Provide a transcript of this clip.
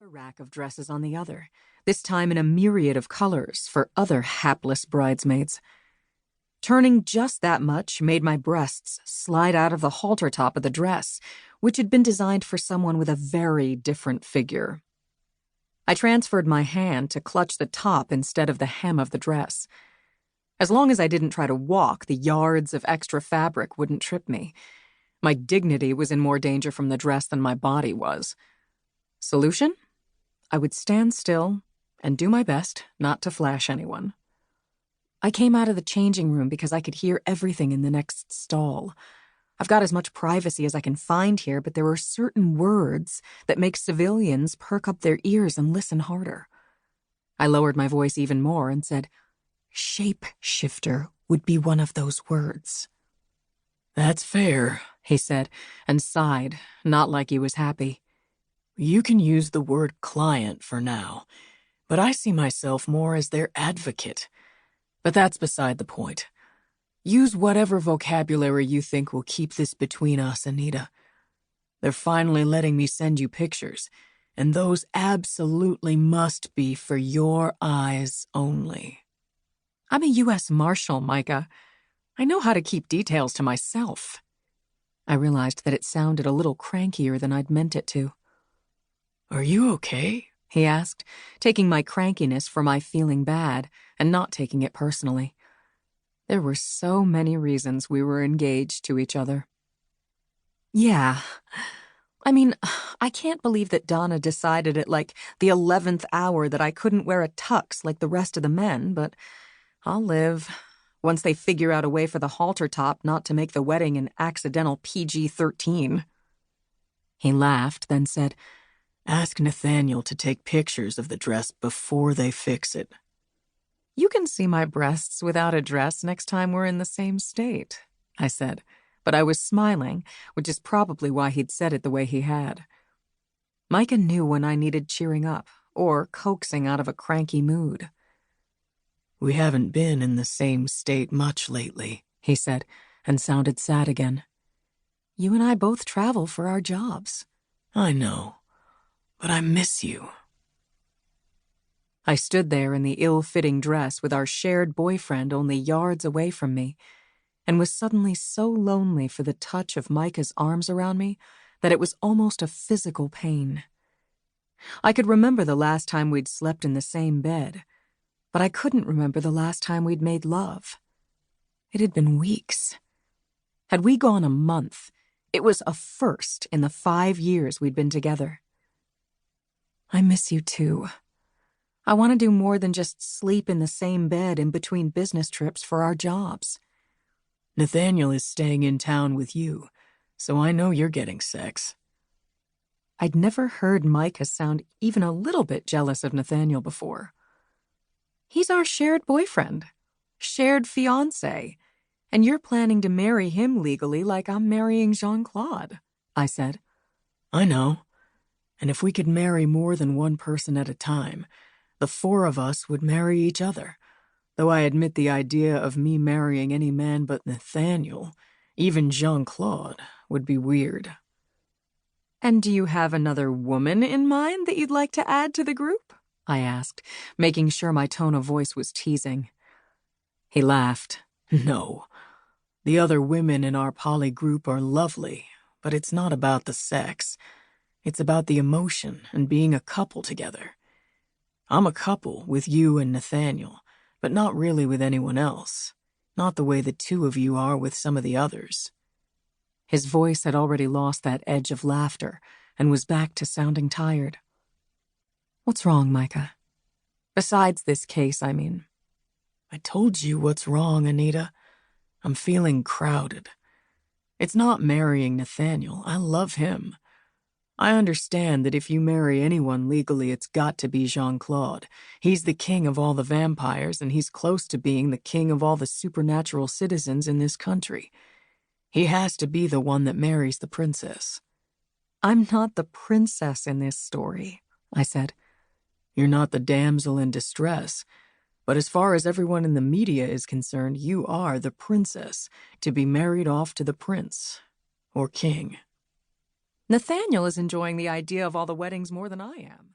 rack of dresses on the other, this time in a myriad of colors for other hapless bridesmaids. Turning just that much made my breasts slide out of the halter top of the dress, which had been designed for someone with a very different figure. I transferred my hand to clutch the top instead of the hem of the dress. As long as I didn't try to walk, the yards of extra fabric wouldn't trip me. My dignity was in more danger from the dress than my body was. Solution? I would stand still and do my best not to flash anyone. I came out of the changing room because I could hear everything in the next stall. I've got as much privacy as I can find here, but there are certain words that make civilians perk up their ears and listen harder. I lowered my voice even more and said, "Shapeshifter would be one of those words." "That's fair," he said, and sighed, not like he was happy. "You can use the word client for now, but I see myself more as their advocate. But that's beside the point. Use whatever vocabulary you think will keep this between us, Anita. They're finally letting me send you pictures, and those absolutely must be for your eyes only." I'm a U.S. Marshal, Micah. I know how to keep details to myself. I realized that it sounded a little crankier than I'd meant it to. "Are you okay?" he asked, taking my crankiness for my feeling bad and not taking it personally. There were so many reasons we were engaged to each other. Yeah. I mean, I can't believe that Donna decided at like the 11th hour that I couldn't wear a tux like the rest of the men, but I'll live. Once they figure out a way for the halter top not to make the wedding an accidental PG-13. He laughed, then said, "Ask Nathaniel to take pictures of the dress before they fix it." "You can see my breasts without a dress next time we're in the same state," I said, but I was smiling, which is probably why he'd said it the way he had. Micah knew when I needed cheering up or coaxing out of a cranky mood. "We haven't been in the same state much lately," he said, and sounded sad again. "You and I both travel for our jobs." "I know, but I miss you." I stood there in the ill-fitting dress with our shared boyfriend only yards away from me, and was suddenly so lonely for the touch of Micah's arms around me that it was almost a physical pain. I could remember the last time we'd slept in the same bed, but I couldn't remember the last time we'd made love. It had been weeks. Had we gone a month, it was a first in the 5 years we'd been together. I miss you too. I want to do more than just sleep in the same bed in between business trips for our jobs. Nathaniel is staying in town with you, so I know you're getting sex. I'd never heard Micah sound even a little bit jealous of Nathaniel before. He's our shared boyfriend, shared fiancé, and you're planning to marry him legally like I'm marrying Jean-Claude, I said. I know, and if we could marry more than one person at a time, the 4 of us would marry each other, though I admit the idea of me marrying any man but Nathaniel, even Jean-Claude, would be weird. And do you have another woman in mind that you'd like to add to the group? I asked, making sure my tone of voice was teasing. He laughed. No. The other women in our poly group are lovely, but it's not about the sex. It's about the emotion and being a couple together. I'm a couple with you and Nathaniel, but not really with anyone else. Not the way the 2 of you are with some of the others. His voice had already lost that edge of laughter and was back to sounding tired. What's wrong, Micah? Besides this case, I mean. I told you what's wrong, Anita. I'm feeling crowded. It's not marrying Nathaniel. I love him. I understand that if you marry anyone legally, it's got to be Jean-Claude. He's the king of all the vampires, and he's close to being the king of all the supernatural citizens in this country. He has to be the one that marries the princess. I'm not the princess in this story, I said. You're not the damsel in distress, but as far as everyone in the media is concerned, you are the princess, to be married off to the prince, or king. Nathaniel is enjoying the idea of all the weddings more than I am.